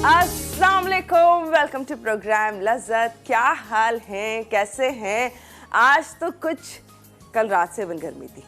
अस्सलाम वालेकुम, welcome to programme लज़्ज़त। क्या हाल हैं, कैसे हैं? आज तो कुछ कल रात से बन गर्मी थी,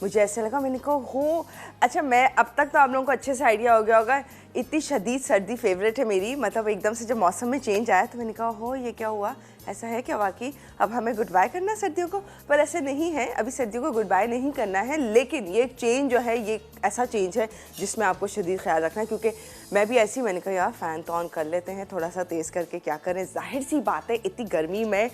मुझे ऐसे लगा, मैंने कहा हो अच्छा, मैं अब तक तो आप लोगों को अच्छे से आइडिया हो गया होगा, इतनी शदीद सर्दी फेवरेट है मेरी। मतलब एकदम से जब मौसम में चेंज आया तो मैंने कहा हो ये क्या हुआ, ऐसा है क्या वाकई अब हमें गुड बाय करना है सर्दियों को? पर ऐसे नहीं है, अभी सर्दियों को गुड बाय नहीं करना है, लेकिन ये चेंज जो है ये ऐसा चेंज है जिसमें आपको शदीद ख्याल रखना है। क्योंकि मैं भी ऐसी, मैंने कहा यार फ़ैन तो ऑन कर लेते हैं थोड़ा सा तेज़ करके, क्या करें, जाहिर सी बात है इतनी गर्मी में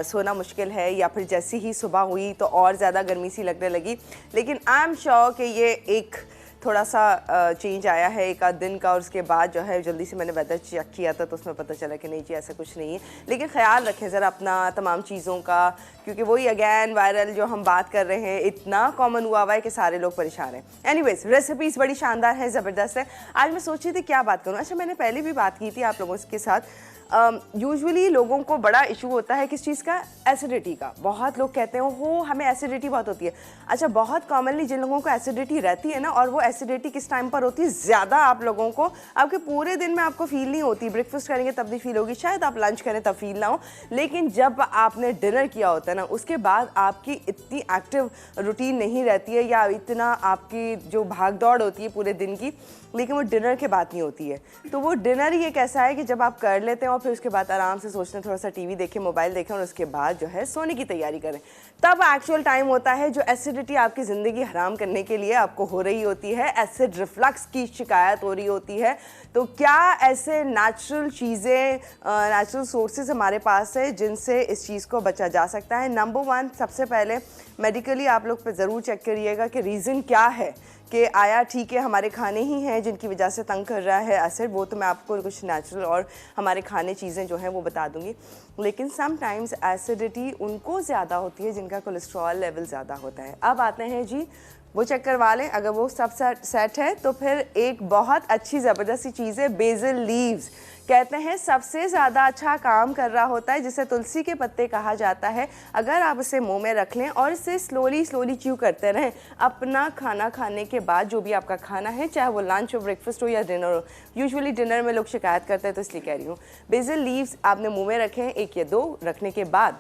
सोना मुश्किल है। या फिर जैसी ही सुबह हुई तो और ज़्यादा गर्मी सी लगने लगी। लेकिन आई एम श्योर कि ये एक थोड़ा सा चेंज आया है एक आध दिन का, और उसके बाद जो है जल्दी से मैंने वेदर चेक किया था तो उसमें पता चला कि नहीं जी ऐसा कुछ नहीं है। लेकिन ख्याल रखें ज़रा अपना तमाम चीज़ों का, क्योंकि वही अगैन वायरल जो हम बात कर रहे हैं इतना कॉमन हुआ हुआ है कि सारे लोग परेशान हैं। एनीवेज, रेसिपीज़ बड़ी शानदार है, ज़बरदस्त है। आज मैं सोच रही थी क्या बात करूँ। अच्छा, मैंने पहले भी बात की थी आप लोगों के साथ। यूजुअली लोगों को बड़ा इशू होता है किस चीज़ का, एसिडिटी का। बहुत लोग कहते हैं हो हमें एसिडिटी बहुत होती है। अच्छा, बहुत कॉमनली जिन लोगों को एसिडिटी रहती है ना, और वो एसिडिटी किस टाइम पर होती है, ज़्यादा आप लोगों को आपके पूरे दिन में आपको फील नहीं होती। ब्रेकफास्ट करेंगे तब भी फील होगी, शायद आप लंच करें तब फील ना हो, लेकिन जब आपने डिनर किया होता है ना उसके बाद आपकी इतनी एक्टिव रूटीन नहीं रहती है, या इतना आपकी जो भाग दौड़ होती है पूरे दिन की, लेकिन वो डिनर के बाद नहीं होती है। तो वो डिनर ही एक ऐसा है कि जब आप कर लेते हैं और फिर उसके बाद आराम से सोचते हैं, थोड़ा सा टीवी देखें, मोबाइल देखें, और उसके बाद जो है सोने की तैयारी करें, तब एक्चुअल टाइम होता है जो एसिडिटी आपकी ज़िंदगी हराम करने के लिए आपको हो रही होती है। एसिड रिफ्लक्स की शिकायत हो रही होती है। तो क्या ऐसे नेचुरल चीज़ें, नेचुरल सोर्सेज हमारे पास है जिनसे इस चीज़ को बचा जा सकता है? नंबर 1, सबसे पहले मेडिकली आप लोग पे ज़रूर चेक करिएगा कि रीज़न क्या है, कि आया ठीक है हमारे खाने ही हैं जिनकी वजह से तंग कर रहा है एसिड। वो तो मैं आपको कुछ नेचुरल और हमारे खाने चीज़ें जो हैं वो बता दूंगी। लेकिन समटाइम्स एसिडिटी उनको ज़्यादा होती है जिनका कोलेस्ट्रॉल लेवल ज़्यादा होता है। अब आते हैं जी, वो चेक करवा लें, अगर वो सब सेट है तो फिर एक बहुत अच्छी ज़बरदस्त सी चीज़ है बेसिल लीव्स। कहते हैं सबसे ज़्यादा अच्छा काम कर रहा होता है, जिसे तुलसी के पत्ते कहा जाता है। अगर आप इसे मुंह में रख लें और इसे स्लोली च्यू करते रहें अपना खाना खाने के बाद, जो भी आपका खाना है, चाहे वो लंच हो, ब्रेकफास्ट हो या डिनर हो। यूजुअली डिनर में लोग शिकायत करते हैं तो इसलिए कह रही हूँ। बेसिल लीव्स आपने मुँह में रखें, 1 या 2 रखने के बाद,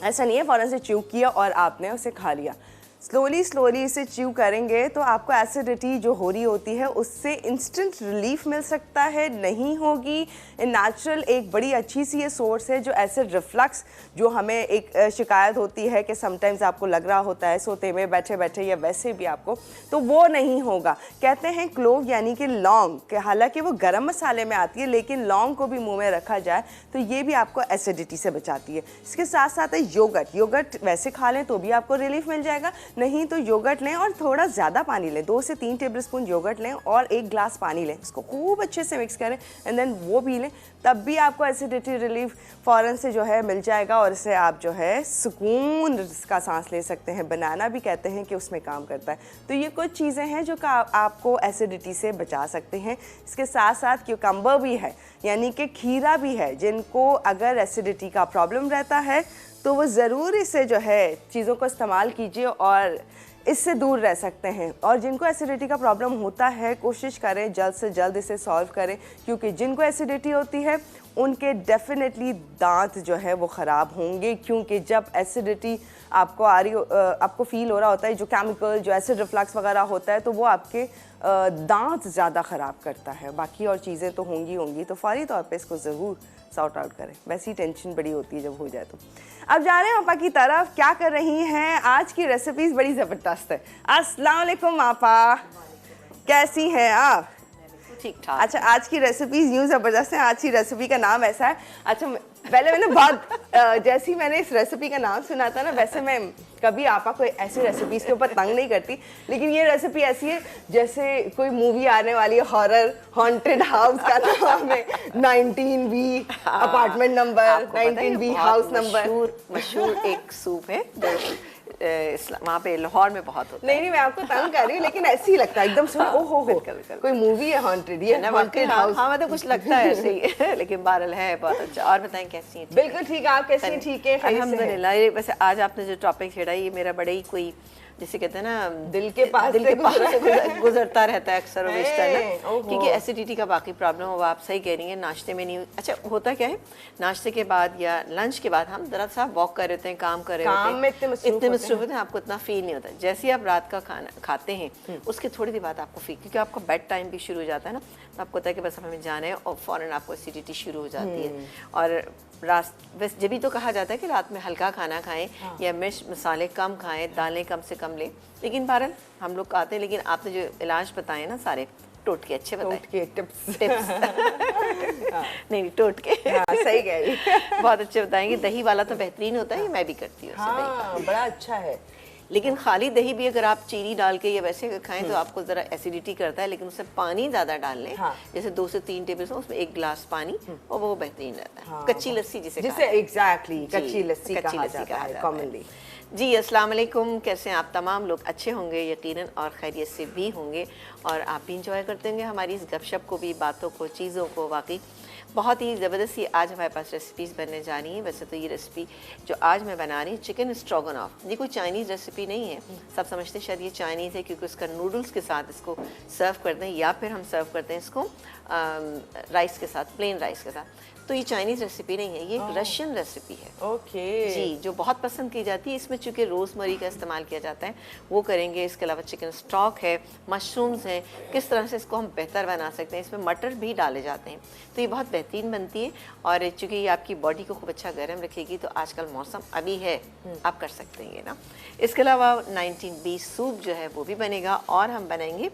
ऐसा नहीं है फ़ौरन से च्यू किया और आपने उसे खा लिया। स्लोली इसे च्यू करेंगे तो आपको एसिडिटी जो हो रही होती है उससे इंस्टेंट रिलीफ मिल सकता है, नहीं होगी। नेचुरल एक बड़ी अच्छी सी ये सोर्स है जो एसिड रिफ्लक्स, जो हमें एक शिकायत होती है कि समटाइम्स आपको लग रहा होता है सोते में बैठे बैठे या वैसे भी आपको, तो वो नहीं होगा। कहते हैं क्लोव यानी कि लौंग, कि हालांकि वो गरम मसाले में आती है लेकिन लौंग को भी मुँह में रखा जाए तो ये भी आपको एसिडिटी से बचाती है। इसके साथ साथ है योगर्ट वैसे खा लें तो भी आपको रिलीफ मिल जाएगा, नहीं तो योगर्ट लें और थोड़ा ज़्यादा पानी लें, 2 से 3 टेबल स्पून योगर्ट लें और 1 ग्लास पानी लें, इसको खूब अच्छे से मिक्स करें एंड देन वो पी लें, तब भी आपको एसिडिटी रिलीफ फ़ौरन से जो है मिल जाएगा और इससे आप जो है सुकून का सांस ले सकते हैं। बनाना भी कहते हैं कि उसमें काम करता है। तो ये कुछ चीज़ें हैं जो आपको एसिडिटी से बचा सकते हैं। इसके साथ साथ क्यूकम्बर भी है, यानी कि खीरा भी है। जिनको अगर एसिडिटी का प्रॉब्लम रहता है तो वो ज़रूर इससे जो है चीज़ों को इस्तेमाल कीजिए और इससे दूर रह सकते हैं। और जिनको एसिडिटी का प्रॉब्लम होता है कोशिश करें जल्द से जल्द इसे सॉल्व करें, क्योंकि जिनको एसिडिटी होती है उनके डेफिनेटली दांत जो है वो ख़राब होंगे, क्योंकि जब एसिडिटी आपको आ रही आपको फील हो रहा होता है, जो केमिकल जो एसिड रिफ्लक्स वगैरह होता है, तो वो आपके दांत ज़्यादा ख़राब करता है। बाकी और चीज़ें तो होंगी, तो फौरी तौर पे इसको ज़रूर सॉर्ट आउट करें। वैसी टेंशन बड़ी होती है जब हो जाए तो। अब जा रहे हैं आपा की तरफ, क्या कर रही हैं? आज की रेसिपीज़ बड़ी ज़बरदस्त है। अस्सलाम वालेकुम आपा, कैसी हैं आप? ठीक ठाक। अच्छा, आज की रेसिपीज़ यूँ ज़बरदस्त है। आज की रेसिपी का नाम ऐसा है, अच्छा पहले मैंने बहुत जैसी मैंने इस रेसिपी का नाम सुना था ना, वैसे मैं कभी आपा कोई ऐसी रेसिपीज़ के ऊपर तंग नहीं करती, लेकिन ये रेसिपी ऐसी है जैसे कोई मूवी आने वाली है, हॉरर हॉन्टेड हाउस का नाम है 19B apartment number 19B house number. मशहूर एक सूप है वहाँ पे लाहौर में बहुत होता है। नहीं मैं आपको तंग कर रही हूँ, लेकिन ऐसे ही लगता है एकदम सुन ओहो कोई मूवी है हॉन्टेड, ये हॉन्टेड हाउस। हाँ मतलब कुछ लगता है ऐसे ही लेकिन बहरहाल है बहुत अच्छा। और बताएं कैसी हैं? बिल्कुल ठीक है, आप कैसी हैं? ठीक है अल्हम्दुलिल्लाह। वैसे आज आपने जो टॉपिक छेड़ा ये मेरा बड़े ही कोई जैसे कहते हैं ना दिल के पास से गुजरता रहता है अक्सर बेशतर ना, ओहो। क्योंकि एसिडिटी का बाकी प्रॉब्लम हो, आप सही कह रही हैं, नाश्ते में नहीं। अच्छा होता क्या है, नाश्ते के बाद या लंच के बाद हम जरा सा वॉक कर रहे होते हैं, काम कर रहे होते हैं, में इतने मसरूफ होते हैं, आपको इतना फील नहीं होता। जैसे ही आप रात का खाना खाते हैं उसके थोड़ी देर बाद आपको फील, क्योंकि आपका बेड टाइम भी शुरू हो जाता है ना, तो आपको होता है कि बस हमें जाना है और फ़ौरन आपको एसिडिटी शुरू हो जाती है। और बस जब भी तो कहा जाता है कि रात में हल्का खाना खाएं या मिर्च मसाले कम खाएं, दालें कम से कम लें, लेकिन बहरहाल हम लोग खाते हैं। लेकिन आपने जो इलाज बताए ना सारे टोटके अच्छे बताए, टोटके टिप्स नहीं टोटके सही कह रही बहुत अच्छे बताएंगे। दही वाला तो बेहतरीन होता है, ये मैं भी करती हूँ उससे दही। बड़ा अच्छा है। लेकिन खाली दही भी अगर आप चीनी डाल के या वैसे खाएं तो आपको ज़रा एसिडिटी करता है, लेकिन उससे पानी ज़्यादा डाल लें, जैसे 2 से 3 टेबल स्पून, उसमें 1 गिलास पानी, और वो बेहतरीन रहता है। कच्ची लस्सी जिसे एग्जैक्टली कच्ची लस्सी कहा जाता है कॉमनली। जी अस्सलाम वालेकुम, कैसे हैं आप तमाम लोग? अच्छे होंगे यकीनन, और खैरियत से भी होंगे, और आप भी इंजॉय करते होंगे हमारी इस गपशप को भी, बातों को, चीज़ों को। वाकई बहुत ही ज़बरदस्त आज हमारे पास रेसिपीज़ बनने जा रही हैं। वैसे तो ये रेसिपी जो आज मैं बना रही हूँ, चिकन स्ट्रोगनॉफ, ये कोई चाइनीज़ रेसिपी नहीं है। सब समझते हैं शायद ये चाइनीज़ है क्योंकि उसका नूडल्स के साथ इसको सर्व करते हैं, या फिर हम सर्व करते हैं इसको राइस के साथ, प्लेन राइस के साथ। तो ये चाइनीज़ रेसिपी नहीं है, ये एक रशियन रेसिपी है। ओके जी, जो बहुत पसंद की जाती है। इसमें चूँकि रोज़मरी का इस्तेमाल किया जाता है, वो करेंगे। इसके अलावा चिकन स्टॉक है, मशरूम्स हैं, किस तरह से इसको हम बेहतर बना सकते हैं। इसमें मटर भी डाले जाते हैं, तो ये बहुत बेहतरीन बनती है। और चूँकि ये आपकी बॉडी को खूब अच्छा गर्म रखेगी, तो आजकल मौसम अभी है, आप कर सकते हैं ये ना। इसके अलावा 1920 सूप जो है वो भी बनेगा, और हम बनाएंगे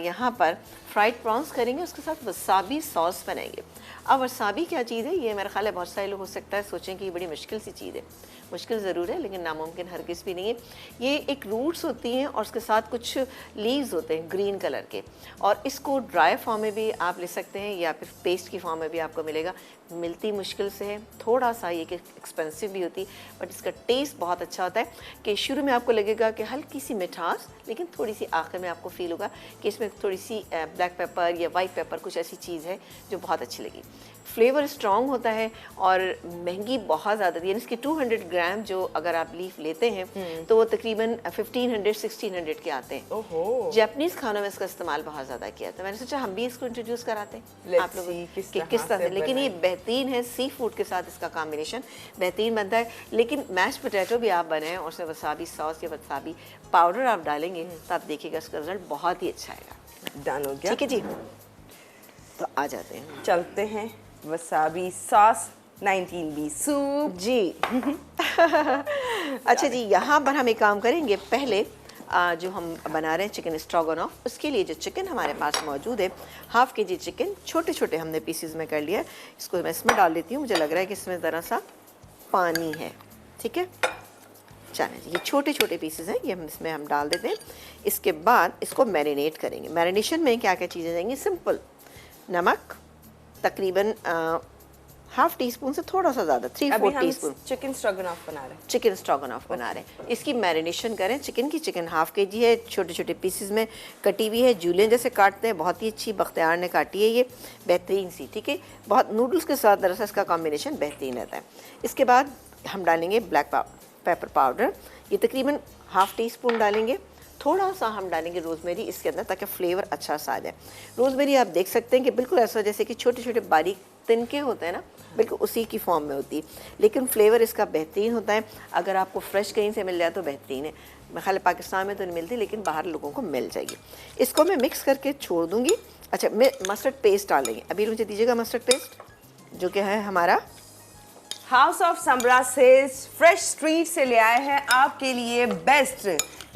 यहाँ पर फ्राइड प्रॉन्स करेंगे, उसके साथ वसाबी सॉस बनाएंगे। अब वसाबी क्या चीज़ है, ये मेरा ख्याल है बहुत सारे लोग हो सकता है सोचें कि ये बड़ी मुश्किल सी चीज़ है। मुश्किल ज़रूर है, लेकिन नामुमकिन हरगिज़ भी नहीं है। ये एक रूट्स होती हैं और उसके साथ कुछ लीव्स होते हैं ग्रीन कलर के, और इसको ड्राई फॉर्म में भी आप ले सकते हैं या फिर पेस्ट की फॉर्म में भी आपको मिलेगा। मिलती मुश्किल से है, थोड़ा सा ये कि एक्सपेंसिव भी होती, बट इसका टेस्ट बहुत अच्छा होता है कि शुरू में आपको लगेगा कि हल्की सी मिठास, लेकिन थोड़ी सी आखिर में आपको फील होगा कि इसमें थोड़ी सी ब्लैक पेपर या वाइट पेपर कुछ ऐसी चीज़ है जो बहुत अच्छी लगी। फ्लेवर स्ट्रॉन्ग होता है और महंगी बहुत ज़्यादा थी। इसके 200 ग्राम जो अगर आप लीफ लेते हैं तो वो तकरीबन 1500-1600 के आते हैं। जापानीज़ खानों में इसका इस्तेमाल बहुत ज़्यादा किया था। मैंने सोचा हम भी इसको इंट्रोड्यूस कराते हैं आप लोगों को किस तरह से। लेकिन ये बेहतरीन है, सी फूड के साथ इसका कॉम्बिनेशन बेहतरीन बनता है। लेकिन मैश पोटैटो भी आप बनाएं और उसमें वसाबी सॉस या वसाबी पाउडर आप डालेंगे तो आप देखिएगा इसका रिजल्ट बहुत ही अच्छा आएगा। डन हो गया, ठीक है जी, तो आ जाते हैं, चलते हैं वसाबी सॉस 1920 सूप जी। अच्छा जी, यहाँ पर हम एक काम करेंगे। पहले जो हम बना रहे हैं चिकन स्ट्रोगनॉफ, उसके लिए जो चिकन हमारे पास मौजूद है, हाफ़ के जी चिकन छोटे छोटे हमने पीसीज में कर लिया है। इसको मैं इसमें डाल देती हूँ। मुझे लग रहा है कि इसमें ज़रा सा पानी है, ठीक है। चलें, ये छोटे छोटे पीसेस हैं, ये इसमें हम डाल देते हैं। इसके बाद इसको मैरिनेट करेंगे। मैरिनेशन में क्या क्या चीज़ें जाएंगी? सिंपल नमक तकरीबन हाफ टी स्पून से थोड़ा सा ज़्यादा, 3-4 टीस्पून। चिकन स्ट्रोगनॉफ बना रहे हैं, चिकन स्ट्रोगनॉफ बना रहे हैं। इसकी मैरिनेशन करें चिकन की। चिकन हाफ के जी है, छोटे छोटे पीसेस में कटी हुई है, जूलियन जैसे काटते हैं। बहुत ही अच्छी बख्तियार ने काटी है ये, बेहतरीन सी, ठीक है। बहुत नूडल्स के साथ दरअसल इसका कॉम्बिनेशन बेहतरीन रहता है। इसके बाद हम डालेंगे ब्लैक पेपर पाउडर, ये तकरीबन हाफ टी स्पून डालेंगे। थोड़ा सा हम डालेंगे रोज़मेरी इसके अंदर ताकि फ्लेवर अच्छा सा आ जाए। रोज़मेरी आप देख सकते हैं कि बिल्कुल ऐसा जैसे कि छोटे छोटे बारीक तिनके होते हैं ना, बिल्कुल उसी की फॉर्म में होती है, लेकिन फ्लेवर इसका बेहतरीन होता है। अगर आपको फ्रेश कहीं से मिल जाए तो बेहतरीन है। मैं ख्याल पाकिस्तान में तो नहीं मिलती, लेकिन बाहर लोगों को मिल जाएगी। इसको मैं मिक्स करके छोड़ दूँगी। अच्छा, मैं मस्टर्ड पेस्ट डालेंगे। अभी मुझे दीजिएगा मस्टर्ड पेस्ट, जो कि है हमारा हाउस ऑफ समरा से फ्रेश स्ट्रीट से ले आए हैं आपके लिए बेस्ट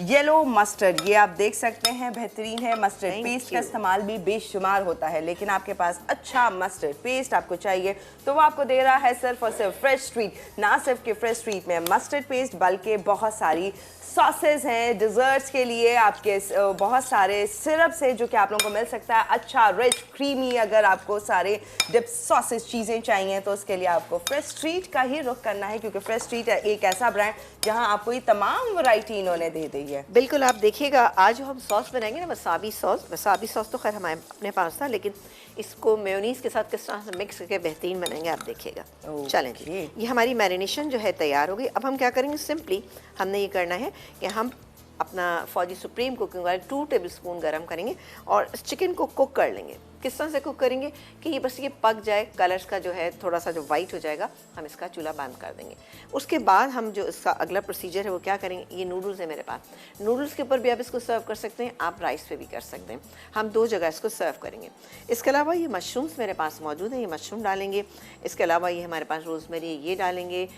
येलो मस्टर्ड। ये आप देख सकते हैं, बेहतरीन है। मस्टर्ड पेस्ट का इस्तेमाल भी बेशुमार होता है, लेकिन आपके पास अच्छा मस्टर्ड पेस्ट आपको चाहिए तो वो आपको दे रहा है सिर्फ और सिर्फ फ्रेश स्ट्रीट। ना सिर्फ कि फ्रेश स्ट्रीट में मस्टर्ड पेस्ट, बल्कि बहुत सारी सॉसेज हैं डिज़र्ट्स के लिए, आपके बहुत सारे सिरप्स हैं जो कि आप लोगों को मिल सकता है। अच्छा रिच क्रीमी, अगर आपको सारे डिप्स सॉसेज चीज़ें चाहिए तो उसके लिए आपको फ्रेश स्ट्रीट का ही रुख करना है, क्योंकि फ्रेश स्ट्रीट एक ऐसा ब्रांड जहां आपको ये तमाम वैरायटी इन्होंने दे दी है। बिल्कुल, आप देखिएगा आज जो हम सॉस बनाएंगे ना, वसाबी सॉस तो खैर हमारे अपने पास था, लेकिन इसको मेयोनीज के साथ किस तरह से मिक्स करके बेहतरीन बनाएंगे आप देखिएगा। चलें जी, ये हमारी मैरिनेशन जो है तैयार हो गई। अब हम क्या करेंगे, सिंपली हमने ये करना है कि हम अपना फौजी सुप्रीम कुकिंग ऑयल 2 टेबलस्पून गरम करेंगे और इस चिकन को कुक कर लेंगे। किस तरह से कुक करेंगे कि ये बस ये पक जाए, कलर्स का जो है थोड़ा सा जो वाइट हो जाएगा, हम इसका चूल्हा बंद कर देंगे। उसके बाद हम जो इसका अगला प्रोसीजर है वो क्या करेंगे, ये नूडल्स है मेरे पास, नूडल्स के ऊपर भी आप इसको सर्व कर सकते हैं, आप राइस पे भी कर सकते हैं। हम 2 जगह इसको सर्व करेंगे। इसके अलावा ये मशरूम्स मेरे पास मौजूद हैं, ये मशरूम डालेंगे। इसके अलावा ये हमारे पास रोज़मेरी, ये डालेंगे।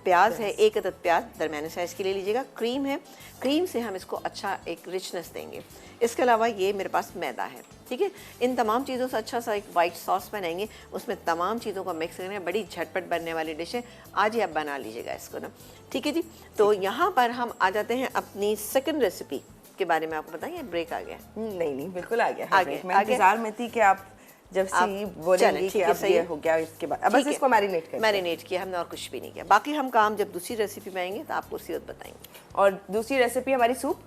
प्याज है, 1 अदद प्याज दरमियाने साइज़ की ले लीजिएगा। क्रीम है, क्रीम से हम इसको अच्छा एक रिचनेस देंगे। इसके अलावा ये मेरे पास मैदा है, ठीक है। इन तमाम चीज़ों से अच्छा सा एक वाइट सॉस बनाएंगे, उसमें तमाम चीज़ों को मिक्स करेंगे। बड़ी झटपट बनने वाली डिश है, आज ही आप बना लीजिएगा इसको ना, ठीक है जी। तो यहाँ पर हम आ जाते हैं अपनी सेकंड रेसिपी के बारे में। आपको बताइए ब्रेक आ गया? नहीं बिल्कुल आ गया है आ गया, break। मैं आ गया। इंतजार में थी कि आप जब से बोलेंगी कि अब ये हो गया, इसके बाद अब बस इसको मैरिनेट कर मैरिनेट किया हमने और कुछ भी नहीं किया। बाकी हम काम जब दूसरी रेसिपी में आएंगे तो आपको उसी वक्त बताएंगे। और दूसरी रेसिपी हमारी सूप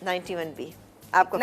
91B आपका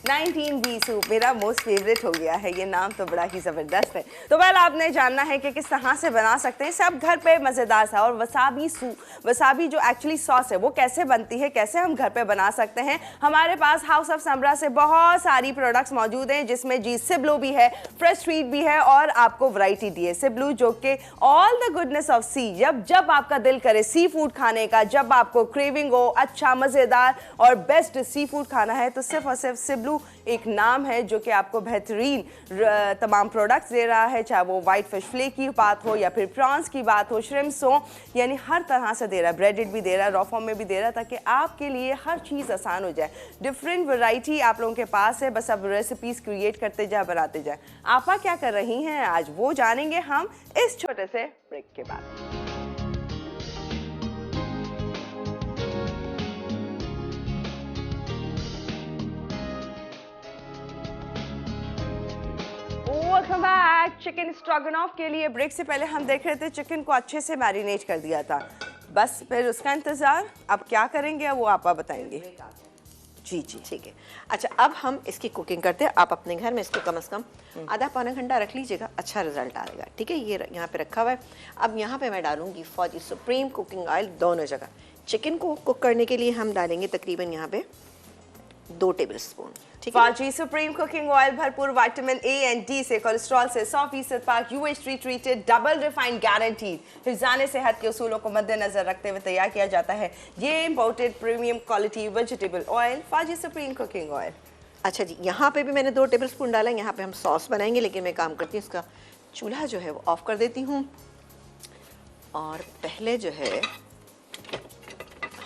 19B सूप मेरा मोस्ट फेवरेट हो गया है। ये नाम तो बड़ा ही ज़बरदस्त है। तो वेल आपने जानना है कि किस तरह से बना सकते हैं सब घर पे मज़ेदार सा। और वसाबी सूप, वसाबी जो एक्चुअली सॉस है वो कैसे बनती है, कैसे हम घर पे बना सकते हैं। हमारे पास हाउस ऑफ समरा से बहुत सारी प्रोडक्ट्स मौजूद हैं, जिसमें जी सिबलू भी है, फ्रेश स्वीट भी है और आपको वैरायटी दी है। सिबलू जो कि ऑल द गुडनेस ऑफ सी, जब आपका दिल करे सी फूड खाने का, जब आपको क्रेविंग हो अच्छा मज़ेदार और बेस्ट सी फूड खाना है, तो सिर्फ और सिर्फ सिबलू एक नाम है जो कि आपको बेहतरीन तमाम प्रोडक्ट्स दे रहा है। चाहे वो वाइट फिश फ्ले की बात हो या फिर प्रॉन्स की बात हो, श्रिम्प्स हो, यानी हर तरह से दे रहा है। ब्रेडेड भी दे रहा है, रॉ फॉर्म में भी दे रहा है, ताकि आपके लिए हर चीज़ आसान हो जाए। डिफरेंट वैरायटी आप लोगों के पास है, बस अब रेसिपीज़ क्रिएट करते जाए, बनाते जाए। आपा क्या कर रही हैं आज, वो जानेंगे हम इस छोटे से ब्रेक के बाद। Welcome back. चिकन स्ट्रोगनॉफ के लिए ब्रेक से पहले हम देख रहे थे चिकन को अच्छे से मैरिनेट कर दिया था, बस फिर उसका इंतज़ार अब क्या करेंगे वो आप बताएंगे। जी ठीक है। अच्छा, अब हम इसकी कुकिंग करते हैं। आप अपने घर में इसको कम से कम आधा पौना घंटा रख लीजिएगा, अच्छा रिजल्ट आएगा, ठीक है। ये यहाँ पे रखा हुआ है। अब यहाँ पे मैं डालूंगी फौजी सुप्रीम कुकिंग ऑयल दोनों जगह। चिकन को कुक करने के लिए हम डालेंगे तकरीबन यहाँ पे 2 टेबलस्पून, ठीक है। फौजी सुप्रीम कुकिंग ऑयल भरपूर विटामिन ए एंड डी से, कोलेस्ट्रॉल से 100% पाक, UHT treated, double refined guaranteed, हिफ्ज़ाने सेहत के उसूलों को मद्देनजर रखते हुए तैयार किया जाता है। ये imported premium quality vegetable oil फौजी सुप्रीम कुकिंग ऑयल। अच्छा जी, यहाँ पे भी मैंने 2 टेबलस्पून डाला है। यहाँ पे हम सॉस बनाएंगे, लेकिन मैं काम करती हूँ इसका चूल्हा जो है वो ऑफ कर देती हूँ। और पहले जो है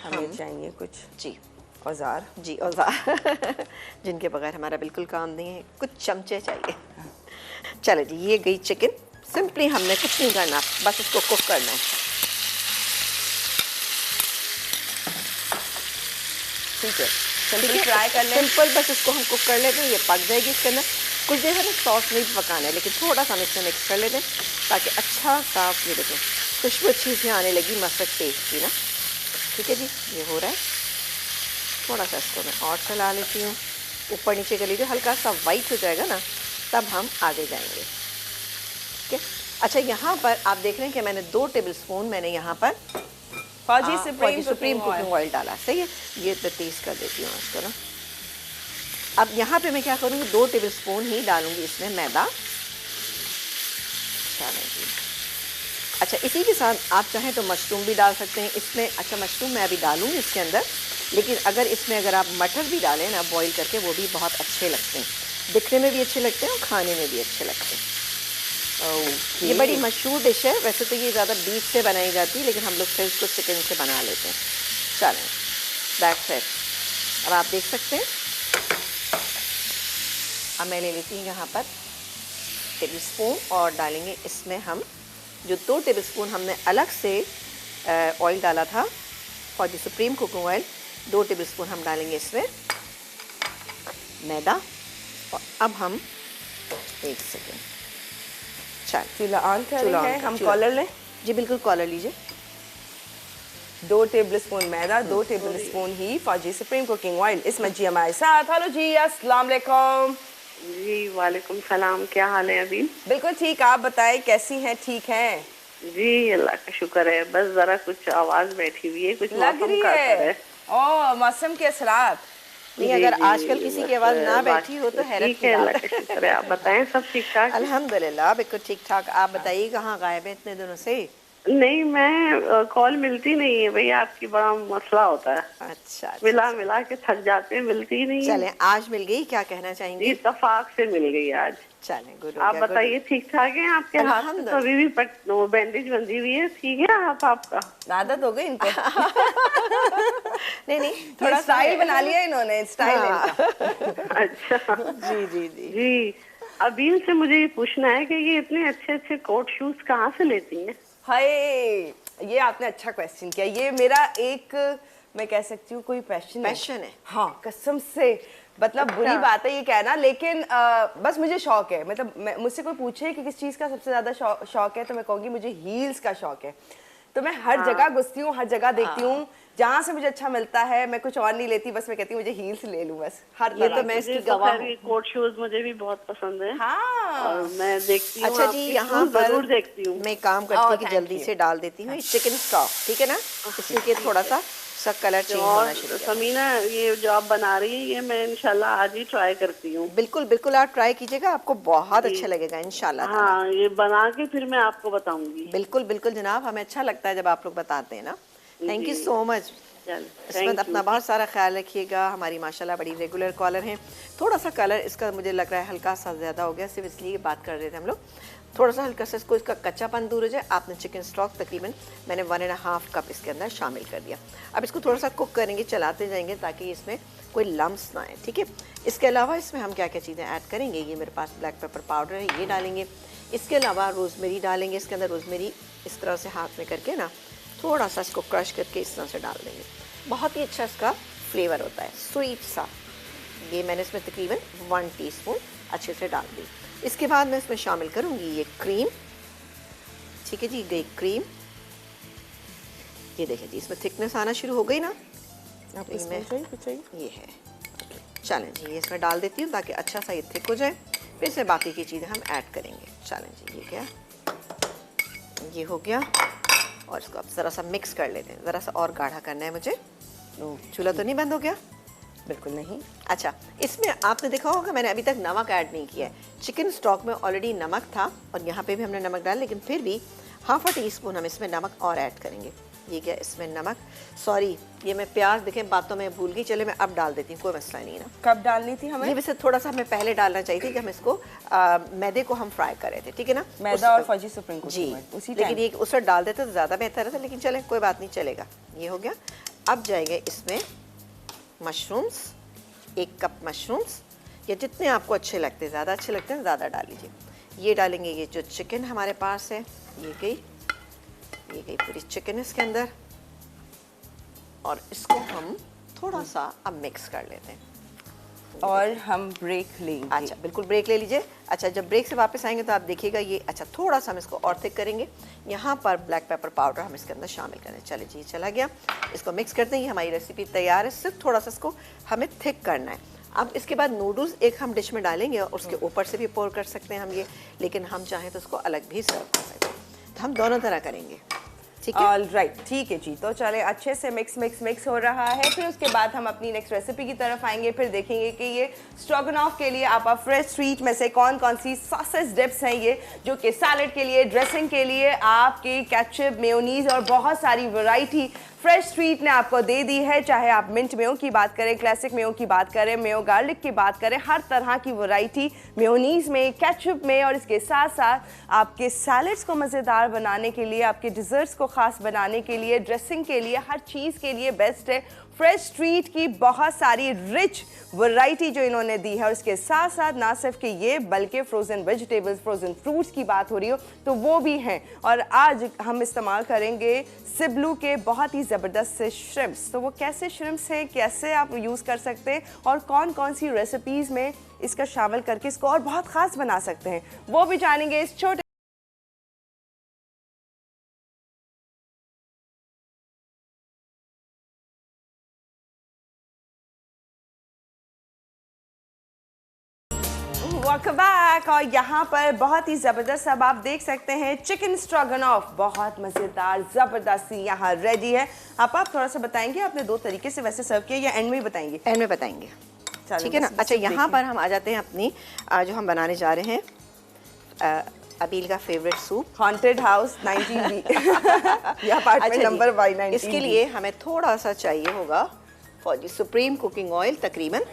हमें चाहिए कुछ जी औजार, जी औजार जिनके बगैर हमारा बिल्कुल काम नहीं है। कुछ चमचे चाहिए। चलो जी, ये गई चिकन। सिंपली हमने कुछ नहीं करना, बस इसको कुक करना है। ठीक है, सिंपल फ्राई कर लें। सिंपल बस इसको हम कुक कर लेते हैं, ये पक जाएगी इसके अंदर। कुछ देर हमें सॉस नहीं पकाना है, लेकिन थोड़ा सा हम इसमें मिक्स कर लेते हैं ताकि अच्छा साफ, ये देखें खुशबू अच्छी सी आने लगी मस्टर्ड पेस्ट की ना, ठीक है जी। ये हो रहा है, थोड़ा सा इसको मैं और चला लेती हूँ, ऊपर नीचे कर लीजिए। हल्का सा वाइट हो जाएगा ना, तब हम आगे जाएंगे, ठीक है। अच्छा, यहाँ पर आप देख रहे हैं कि मैंने 2 टेबलस्पून मैंने यहाँ पर फौजी सुप्रीम कुकिंग ऑयल डाला, सही है। ये तो तेज़ कर देती हूँ इसको ना। अब यहाँ पे मैं क्या करूँगी, 2 टेबलस्पून ही डालूँगी इसमें मैदा। अच्छा, इसी के साथ आप चाहें तो मशरूम भी डाल सकते हैं इसमें। अच्छा, मशरूम मैं अभी डालूँगी इसके अंदर, लेकिन अगर आप मटर भी डालें ना बॉईल करके, वो भी बहुत अच्छे लगते हैं, दिखने में भी अच्छे लगते हैं और खाने में भी अच्छे लगते हैं। ये बड़ी मशहूर डिश है। वैसे तो ये ज़्यादा बीफ से बनाई जाती है, लेकिन हम लोग फिर इसको चिकन से बना लेते हैं। चलें, दैट्स इट। अब आप देख सकते हैं, अब मैं ले लेती हूँ यहाँ पर टेबलस्पून और डालेंगे इसमें हम जो 2 टेबलस्पून हमने अलग से ऑयल डाला था, फौजी सुप्रीम कुकिंग ऑयल, 2 टेबलस्पून हम डालेंगे इसमें मैदा। और अब हम एक सेकेंड, चूल्हा ऑन करें, हम कॉलर लें। जी बिल्कुल, कॉलर लीजिए। 2 टेबलस्पून मैदा, 2 टेबलस्पून ही फौजी सुप्रीम कुकिंग ऑयल। इसमें जी हमारे साथ, हेलो जी, अस्सलाम वालेकुम। जी वालेकुम सलाम, क्या हाल है अभी? बिल्कुल ठीक, आप बताएं कैसी हैं? ठीक हैं? जी अल्लाह का शुक्र है, बस जरा कुछ आवाज बैठी हुई है, कुछ लग मौसम रही का असर है। है। ओ, मौसम के असरात। नहीं, जी अगर जी, आजकल किसी की बस आवाज ना बैठी हो तो बाकी हैरत ठीक की है, बात अल्लाह है। का शुक्र है। आप बताएं, सब ठीक ठाक है? अल्हम्दुलिल्लाह बिल्कुल ठीक ठाक। आप बताइए कहाँ गायब हैं इतने दिनों से? नहीं, मैं कॉल मिलती नहीं है भैया, आपकी बड़ा मसला होता है। अच्छा अच्छा मिला अच्छा। मिला के थक जाते हैं, मिलती ही नहीं है। चलें, आज मिल गई, क्या कहना जी, चाहेंगी? इत्तेफाक से मिल गई आज। चलें, गुड हो आप गया, गुड हो बताइए, ठीक ठाक है? आपके गया। हाथ पे तो अभी अल्हम्दुलिल्लाह। भी वो बैंडेज बंधी हुई है, ठीक है हाथ आपका? आदत हो गई इनको। नहीं नहीं, ये थोड़ा सा स्टाइल है। बना लिया इन्होंने, स्टाइल है हाँ। इनका। अच्छा। जी जी जी। जी, अबील से मुझे ये पूछना है कि ये इतने अच्छे अच्छे कोट शूज कहाँ से लेती हैं? हाय, ये आपने अच्छा क्वेश्चन किया। ये मेरा एक, मैं कह सकती हूँ कोई पैशन है। पैशन है। हाँ, कसम से। मतलब बुरी अच्छा। बात है ये कहना, लेकिन बस मुझे शौक है। मतलब मुझसे कोई पूछे कि किस चीज़ का सबसे ज़्यादा शौक है, तो मैं कहूँगी मुझे हील्स का शौक है। तो मैं हर जगह हाँ घुसती हूँ, हर जगह देखती हूँ, जहाँ से मुझे अच्छा मिलता है। मैं कुछ और नहीं लेती, बस मैं कहती हूँ मुझे हील्स ले लूँ, बस हर ये तरह तो मैं की। मुझे इसकी तो गवाह खैर हूँ। ये कोट शूज मुझे भी बहुत पसंद है, और हाँ। मैं देखती हूँ अच्छा जी, आपके यहाँ शूज, पर जरूर देखती हूँ। मैं एक काम करती ओह, हूँ कि थैंक जल्दी यू। से डाल देती हूँ ये चिकन स्टॉक, ठीक है ना? इसलिए थोड़ा सा उसका कलर तो चेंज होना और शुरू किया था। समीना, ये जो आप बना रही है, ये मैं इंशाल्लाह आज ही ट्राई करती हूँ। बिल्कुल बिल्कुल, आप ट्राई कीजिएगा, आपको बहुत जी अच्छा लगेगा इंशाल्लाह ताला। हाँ, ये बना के फिर मैं आपको बताऊंगी। बिल्कुल बिल्कुल जनाब, हमें अच्छा लगता है जब आप लोग बताते हैं ना। थैंक यू जी सो मच। चल, इसमें थैंक अपना यू। बहुत सारा ख्याल रखिएगा। हमारी माशाल्लाह बड़ी रेगुलर कॉलर हैं। थोड़ा सा कलर इसका मुझे लग रहा है हल्का सा ज़्यादा हो गया, सिर्फ इसलिए बात कर रहे थे हम लोग। थोड़ा सा हल्का सा इसको, इसका कच्चापन दूर हो जाए। आपने चिकन स्टॉक तकरीबन मैंने 1.5 कप इसके अंदर शामिल कर दिया। अब इसको थोड़ा सा कुक करेंगे, चलाते जाएंगे ताकि इसमें कोई लम्स ना आए, ठीक है? इसके अलावा इसमें हम क्या क्या चीज़ें ऐड करेंगे, ये मेरे पास ब्लैक पेपर पाउडर है, ये डालेंगे। इसके अलावा रोज़मेरी डालेंगे इसके अंदर। रोज़मेरी इस तरह से हाथ में करके ना थोड़ा सा इसको क्रश करके इस तरह से डाल देंगे। बहुत ही अच्छा इसका फ्लेवर होता है, स्वीट सा। ये मैंने इसमें तकरीबन 1 टीस्पून अच्छे से डाल दी। इसके बाद मैं इसमें शामिल करूँगी ये क्रीम, ठीक है जी, गई क्रीम। ये देखिए जी, इसमें थिकनेस आना शुरू हो गई ना। आपको तो स्पून चाहिए, कुछ चाहिए? ये है, चलें जी, ये इसमें डाल देती हूँ ताकि अच्छा सा ये थिक हो जाए। फिर इसमें बाकी की चीज़ें हम ऐड करेंगे। चलें जी, ये क्या, ये हो गया। और इसको अब ज़रा सा मिक्स कर लेते हैं। ज़रा सा और गाढ़ा करना है मुझे। चूल्हा तो नहीं बंद हो गया? बिल्कुल नहीं। अच्छा, इसमें आपने देखा होगा मैंने अभी तक नमक ऐड नहीं किया है। चिकन स्टॉक में ऑलरेडी नमक था और यहाँ पे भी हमने नमक डाला, लेकिन फिर भी 1/2 टीस्पून हम इसमें नमक और ऐड करेंगे। ये क्या, इसमें नमक, सॉरी ये मैं प्याज देखें बातों में भूल गई। चले मैं अब डाल देती हूँ, कोई मसला नहीं है ना। कब डालनी थी हमें? ये वैसे थोड़ा सा हमें पहले डालना चाहिए थी, कि हम इसको मैदे को हम फ्राई कर रहे थे, ठीक है ना? मैदा और फौजी सुप्रीम कोर्ट जी, उसी लेकिन टाइम। ये उस वक्त डाल देते तो ज़्यादा बेहतर था, लेकिन चलें कोई बात नहीं, चलेगा। ये हो गया। अब जाएंगे इसमें मशरूम्स, 1 कप मशरूम्स, या जितने आपको अच्छे लगते हैं, ज़्यादा अच्छे लगते हैं ज़्यादा डाल लीजिए। ये डालेंगे, ये जो चिकन हमारे पास है, ये गई पूरी चिकन इसके अंदर। और इसको हम थोड़ा सा अब मिक्स कर लेते हैं। और हम ब्रेक लेंगे। अच्छा, बिल्कुल ब्रेक ले लीजिए। अच्छा, जब ब्रेक से वापस आएंगे तो आप देखिएगा ये, अच्छा थोड़ा सा हम इसको और थिक करेंगे। यहाँ पर ब्लैक पेपर पाउडर हम इसके अंदर शामिल करें। चलिए जी, चला गया। इसको मिक्स करते हैं। ये हमारी रेसिपी तैयार है, सिर्फ थोड़ा सा इसको हमें थिक करना है। अब इसके बाद नूडल्स एक हम डिश में डालेंगे और उसके ऊपर से भी पोर कर सकते हैं हम ये, लेकिन हम चाहें तो उसको अलग भी सर्व कर सकते हैं। तो हम दोनों तरह करेंगे, ठीक है? ऑल राइट, ठीक है जी। तो चले, अच्छे से मिक्स हो रहा है। फिर उसके बाद हम अपनी नेक्स्ट रेसिपी की तरफ आएंगे। फिर देखेंगे कि ये स्ट्रोगनॉफ के लिए आप फ्रेश स्वीट में से कौन कौन सी सॉसेस डिप्स हैं ये, जो कि सैलेड के लिए, ड्रेसिंग के लिए, आपके केचप, मेयोनीज और बहुत सारी वैरायटी फ्रेश स्वीट ने आपको दे दी है। चाहे आप मिंट मेयो की बात करें, क्लासिक मेयो की बात करें, मेयो गार्लिक की बात करें, हर तरह की वैरायटी मेयोनीज में, केचप में, और इसके साथ साथ आपके सैलेड्स को मज़ेदार बनाने के लिए, आपके डिज़र्ट्स को ख़ास बनाने के लिए, ड्रेसिंग के लिए, हर चीज़ के लिए बेस्ट है। फ्रेश स्ट्रीट की बहुत सारी रिच वैरायटी जो इन्होंने दी है, और इसके साथ साथ ना सिर्फ कि ये, बल्कि फ्रोज़न वेजिटेबल्स, फ्रोज़न फ्रूट्स की बात हो रही हो तो वो भी हैं। और आज हम इस्तेमाल करेंगे सिबलू के बहुत ही ज़बरदस्त से श्रिम्प्स। तो वो कैसे श्रिम्प्स हैं, कैसे आप यूज़ कर सकते हैं, और कौन कौन सी रेसिपीज़ में इसका शामिल करके इसको और बहुत ख़ास बना सकते हैं, वो भी जानेंगे इस छोटे वेलकम बैक। और यहाँ पर बहुत ही ज़बरदस्त, अब आप देख सकते हैं चिकन स्ट्रोगनॉफ बहुत मज़ेदार ज़बरदस्त यहाँ रेडी है। आप थोड़ा सा बताएंगे, आपने दो तरीके से वैसे सर्व किया या एंड में ही बताएंगे? एंड में बताएंगे, ठीक है ना। अच्छा, यहाँ पर हम आ जाते हैं अपनी जो हम बनाने जा रहे हैं अबील का favourite soup, haunted house 19B या अपार्टमेंट नंबर Y19। इसके लिए हमें थोड़ा सा चाहिए होगा फौजी सुप्रीम कुकिंग ऑयल, तकरीबन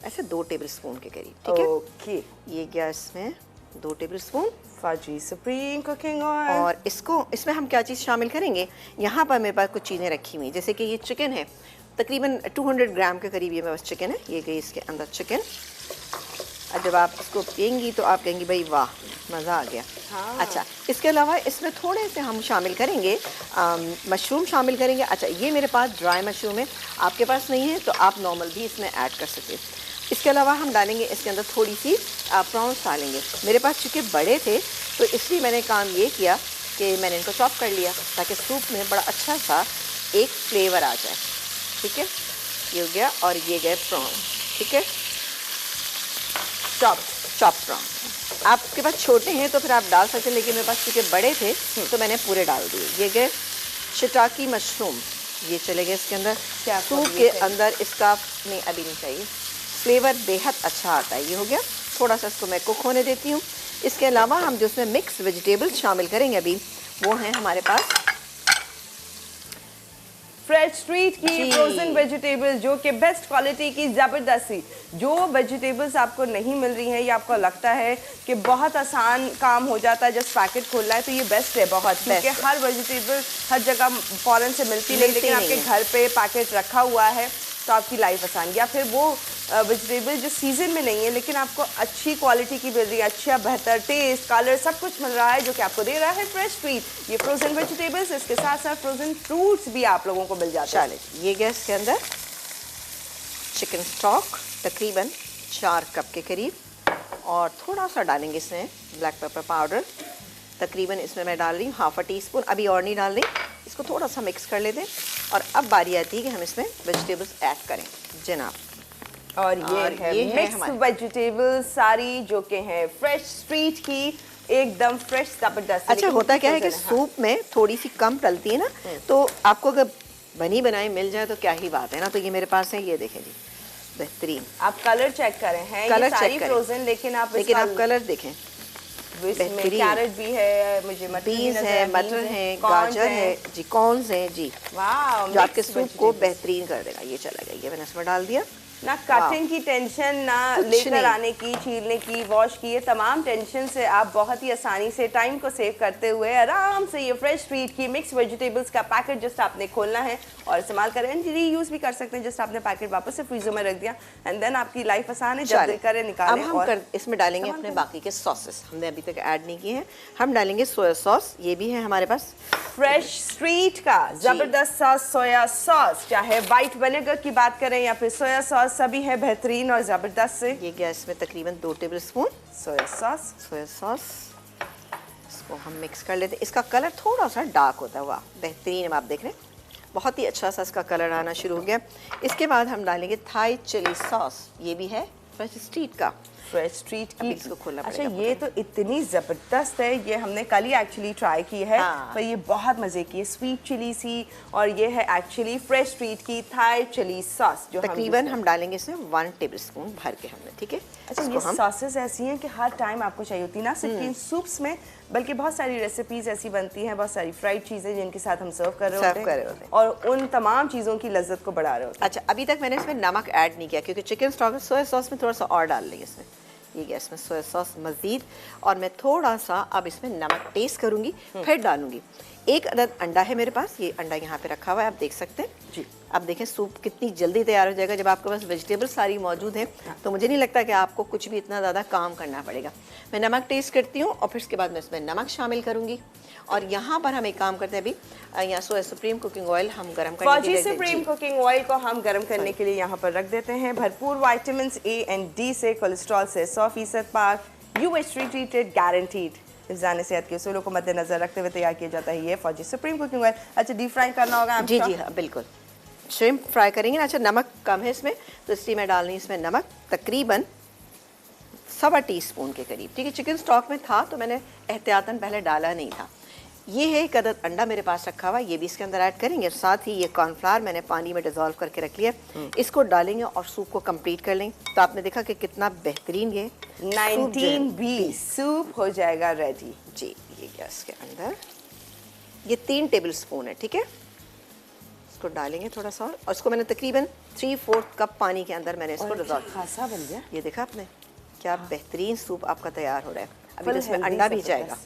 ऐसे 2 टेबलस्पून के करीब, ठीक है। ओके, ये गया इसमें 2 टेबलस्पून फौजी सुप्रीम कुकिंग ऑयल। और इसमें हम क्या चीज़ शामिल करेंगे, यहाँ पर मेरे पास कुछ चीज़ें रखी हुई, जैसे कि ये चिकन है, तकरीबन 200 ग्राम के करीब ये मेरे पास चिकन है। ये गई इसके अंदर चिकन। और जब आप इसको पियेंगी तो आप कहेंगी भाई वाह, मज़ा आ गया। हाँ। अच्छा, इसके अलावा इसमें थोड़े से हम शामिल करेंगे मशरूम शामिल करेंगे। अच्छा, ये मेरे पास ड्राई मशरूम है, आपके पास नहीं है तो आप नॉर्मल भी इसमें ऐड कर सकते हैं। इसके अलावा हम डालेंगे इसके अंदर थोड़ी सी प्रॉन्स डालेंगे। मेरे पास चूँकि बड़े थे तो इसलिए मैंने काम ये किया कि मैंने इनको चॉप कर लिया ताकि सूप में बड़ा अच्छा सा एक फ्लेवर आ जाए, ठीक है। ये हो गया और ये गए प्रॉन्स, ठीक है, चॉप प्रॉन्स। आपके पास छोटे हैं तो फिर आप डाल सकते हैं, लेकिन मेरे पास चूँकि बड़े थे तो मैंने पूरे डाल दिए। ये गए शिटाकी मशरूम, ये चले गए इसके अंदर। क्या सूप के अंदर इसका नहीं, अभी नहीं चाहिए, फ्लेवर बेहद अच्छा आता है। ये हो गया, थोड़ा सा इसको मैं कुक होने देती हूँ। इसके अलावा हम जो इसमें मिक्स वेजिटेबल्स शामिल करेंगे अभी, वो हैं हमारे पास फ्रेश स्ट्रीट की फ्रोजन वेजिटेबल्स, जो कि बेस्ट क्वालिटी की ज़बरदस्ती। जो वेजिटेबल्स आपको नहीं मिल रही हैं या आपको लगता है कि बहुत आसान काम हो जाता है जस्ट पैकेट खोलना है, तो ये बेस्ट है बहुत, क्योंकि हर वेजिटेबल हर जगह फ़ौरन से मिलती नहीं, लेकिन आपके घर पे पैकेट रखा हुआ है तो आपकी लाइफ आसान। या फिर वो वेजिटेबल जो सीज़न में नहीं है लेकिन आपको अच्छी क्वालिटी की मिल रही है, अच्छा बेहतर टेस्ट, कलर सब कुछ मिल रहा है, जो कि आपको दे रहा है फ्रेश स्ट्रीट। ये फ्रोजन वेजिटेबल्स, इसके साथ साथ फ्रोजन फ्रूट्स भी आप लोगों को मिल जाते हैं। चलिए, ये गैस के अंदर चिकन स्टॉक तकरीबन 4 कप के करीब, और थोड़ा सा डालेंगे इसमें ब्लैक पेपर पाउडर, तकरीबन इसमें मैं डाल रही हूँ ½ टीस्पून, अभी और नहीं डाल रही, इसको थोड़ा सा मिक्स कर लेते हैं। और अब बारी आती है कि हम इसमें वेजिटेबल्स ऐड करें जनाब। और ये है मिक्स वेजिटेबल्स सारी, जो कि हैं फ्रेश स्ट्रीट की, एकदम फ्रेश ज़बरदस्त। अच्छा, होता क्या है कि सूप में थोड़ी सी कम डलती है ना, तो आपको अगर बनी बनाई मिल जाए तो क्या ही बात है ना। तो ये मेरे पास है, ये देखें जी, बेहतरीन। आप कलर चेक करें, हैं कलर ये सारी चेक करें, फ्रोजन, लेकिन आप कलर देखें, इसमें कैरेट भी है, मुझे बीन्स है, मटर है, गाजर है जी, कॉर्न्स है जी। वाह, जो आपके सूप को बेहतरीन कर देगा। ये चला गया, ये मैंने इसमें डाल दिया। ना कटिंग की टेंशन, ना लेकर आने की, छीलने की, वॉश की, ये तमाम टेंशन से आप बहुत ही आसानी से टाइम को सेव करते हुए आराम से ये फ्रेश स्ट्रीट की मिक्स वेजिटेबल्स का पैकेट जस्ट आपने खोलना है और इस्तेमाल करें। री यूज़ भी कर सकते हैं, जस्ट आपने पैकेट वापस से फ्रीजर में रख दिया एंड देन आपकी लाइफ आसान है। जब दिल करे निकालें। अब हम इसमें डालेंगे अपने बाकी के सॉसेस, हमने अभी तक ऐड नहीं किए हैं। हम डालेंगे सोया सॉस, ये भी है हमारे पास फ्रेश स्ट्रीट का ज़बरदस्त सॉस, सोया सॉस, चाहे वाइट विनेगर की बात करें या फिर सोया सॉस, सभी है बेहतरीन और ज़बरदस्त से। ये गया इसमें तकरीबन 2 टेबलस्पून सोया सॉस। इसको हम मिक्स कर लेते हैं। इसका कलर थोड़ा सा डार्क होता है, वाह बेहतरीन है, आप देख रहे हैं, बहुत ही अच्छा सा इसका कलर आना शुरू हो गया। इसके बाद हम डालेंगे थाई चिली सॉस, ये भी है फ्रेश स्ट्रीट का, फ्रेश स्ट्रीट की। इसको खोलना अच्छा, पड़ेगा। ये तो इतनी ज़बरदस्त है, ये हमने कल ही एक्चुअली ट्राई की है। हाँ। पर ये बहुत मज़े की है, स्वीट चिली सी, और ये है एक्चुअली फ्रेश स्ट्रीट की थाई चिली सॉस, जो तकरीबन हम डालेंगे इसमें 1 टेबलस्पून भर के हमने, ठीक है। अच्छा, ये सॉसेस ऐसी हैं कि हर टाइम आपको चाहिए होती है, ना सिर्फ इन सूप्स में बल्कि बहुत सारी रेसिपीज ऐसी बनती हैं, बहुत सारी फ्राइड चीज़ें जिनके साथ हम सर्व कर रहे होते हैं और उन तमाम चीज़ों की लज्जत को बढ़ा रहे होते हैं। अच्छा, अभी तक मैंने इसमें नमक ऐड नहीं किया क्योंकि चिकन स्टॉक में सोया सॉस में थोड़ा सा और डाल लेंगे इसमें। ये गया इसमें सोया सॉस मज़ीद, और मैं थोड़ा सा अब इसमें नमक टेस्ट करूँगी फिर डालूँगी। 1 अदद अंडा है मेरे पास, ये अंडा यहाँ पे रखा हुआ है, आप देख सकते हैं जी। अब देखें सूप कितनी जल्दी तैयार हो जाएगा जब आपके पास वेजिटेबल सारी मौजूद हैं। तो मुझे नहीं लगता कि आपको कुछ भी इतना ज़्यादा काम करना पड़ेगा। मैं नमक टेस्ट करती हूँ और फिर उसके बाद मैं इसमें नमक शामिल करूँगी। और यहाँ पर हम एक काम करते हैं, अभी यहाँ सोया सुप्रीम कुकिंग ऑयल हम गर्म करने के लिए सुप्रीम कुकिंग ऑयल को हम गर्म करने के लिए यहाँ पर रख देते हैं। भरपूर विटामिन A एंड D से, कोलेस्ट्रॉल से 100% पाक, UHT ट्रीटेड, गारंटीड। जाने सेहत के उसूलों को मद्देनजर रखते हुए तैयार किया जाता है ये फौजी सुप्रीम कुकिंग ऑयल। अच्छा, डीप फ्राई करना होगा जी जी हाँ बिल्कुल, श्रिम्प फ्राई करेंगे ना। अच्छा, नमक कम है इसमें तो इसलिए मैं डाल रही हूँ इसमें नमक तकरीबन 1.25 टीस्पून के करीब, ठीक है। चिकन स्टॉक में था तो मैंने एहतियातन पहले डाला नहीं था। ये है एक अदद अंडा मेरे पास रखा हुआ, ये भी इसके अंदर ऐड करेंगे। साथ ही ये कॉर्नफ्लावर मैंने पानी में डिज़ोल्व करके रख लिया, इसको डालेंगे और सूप को कंप्लीट कर लेंगे। तो आपने देखा कि कितना बेहतरीन ये 19 सूप हो जाएगा रेडी। जी, ये गैस के अंदर ये 3 टेबल स्पून है, ठीक है। इसको डालेंगे थोड़ा सा और इसको मैंने तकरीबन 3/4 कप पानी के अंदर मैंने इसको डिज़ोल्व। खासा बन गया। ये देखा आपने, क्या बेहतरीन सूप आपका तैयार हो रहा है। अभी तो इसमें अंडा भी जाएगा।